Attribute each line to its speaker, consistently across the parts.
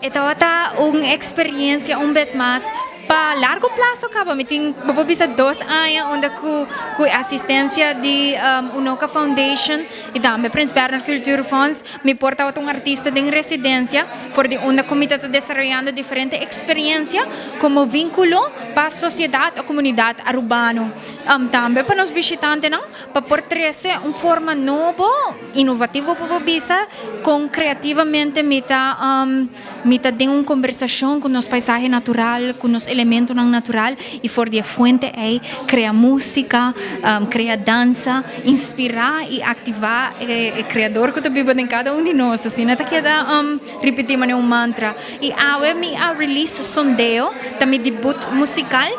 Speaker 1: Ito ata uma experiência vez mais para largo prazo acaba meeting bisa 2 anos onde com assistência de Unoca Foundation e também Prins Bernhard Kulturfonds me porta um artista de residência por de onde comité está desenvolvendo diferente experiência como vínculo para a sociedade ou comunidade urbana também para os visitantes não para portar-se forma nova inovativa para bisa com criativamente mita tem uma conversação com os paisagens natural com os elementos natural e for de fonte é criar música, criar dança, inspirar e ativar o criador que vive em cada de nós, assim, não é que dá repetir um mantra. E agora me a release sondeo, também debut musical,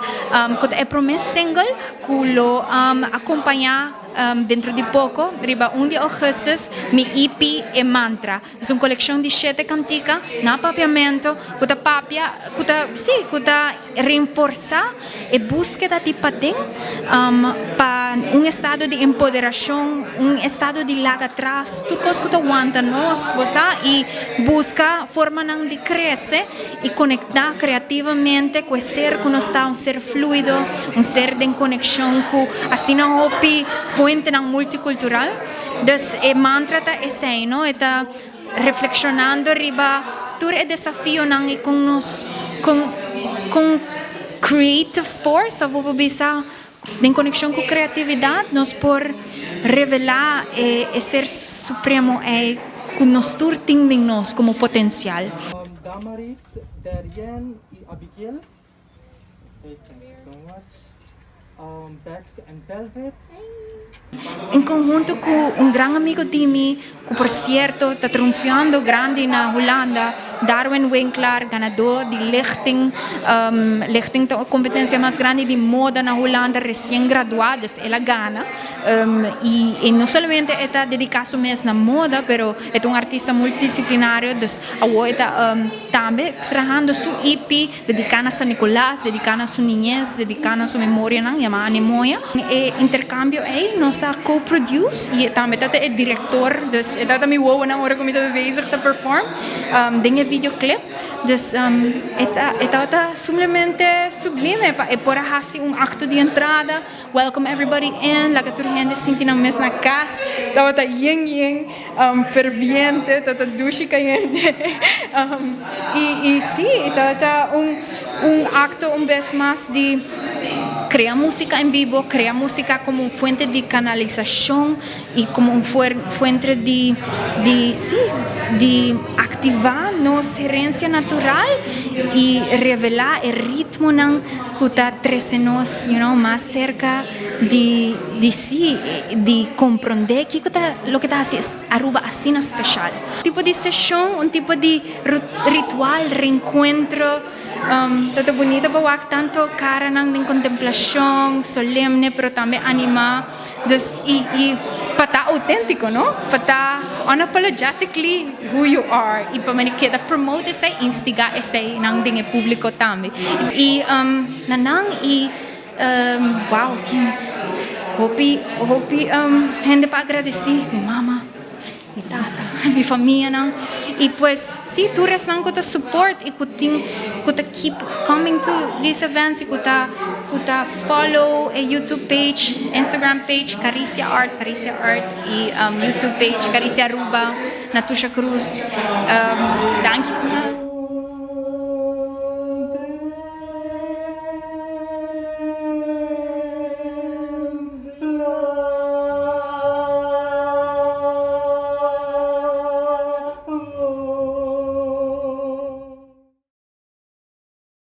Speaker 1: que é promessa single, que lo acompanhar dentro de pouco, riba 1 de agosto, mi EP e mantra. É uma coleção de 7 canticas, na papiamento, que papia, que reforçar e búsqueda de patem para um estado de empoderação, um estado de larga atrás, tudo que aguenta nós, e busca forma de crescer e conectar criativamente com o ser que nós está, um ser fluido, um ser de conexão com assim não hopi fonte multicultural. Então, o mantra está assim, não? Está reflexionando riba todo o desafio não e com nós com creative force, ou bisa em conexão com criatividade, nós por revelar o ser supremo é que nós tudo tem em nós como potencial.
Speaker 2: Damaris, Darien e Abigail. Thank you so much. Bex and Velvets.
Speaker 1: Em conjunto com grande amigo de mim, que por certo está triunfando grande na Holanda, Darwin Winkler, ganador de Lichting. Lichting é a competência mais grande de moda na Holanda, recém-graduado, ela ganha. E não somente está dedicado mesmo na moda, mas é um artista multidisciplinário, então está também trabalhando seu EP, dedicado a São Nicolás, dedicado a sua niñez, dedicado a sua memória, chamada Anemoia. E intercâmbio é nossa co-produce e também é diretor, dus é também wow na hora que eu estou bezig te perform, tem videoclip, dus é simplesmente sublime, é por assim acto de entrada, welcome everybody in, la que toda gente sente na mesma casa, está yin ferviente, está duche caliente, e sim, está acto vez mais de criar música em vivo, criar música como fonte de canalização e como fonte de ativar nossa herência natural e revelar o ritmo que está trazendo mais cerca de si, de compreender que lo que está haciendo Aruba assim especial. Tipo de sessão, tipo de ritual, reencontro, tanto bonito para tanto cara de contemplação solemne, mas também animar e para estar autêntico, não? Para estar unapologetically who you are e para que promote esse, instigar esse nang dinge público também. E nanang e wow, hopi gente para agradecer minha mama, minha tata, minha família não. E pues sim, tu restan com o support e com keep coming to these events e com follow a YouTube page, Instagram page Caricia Art e YouTube page Caricia Aruba, Natusha Cruz.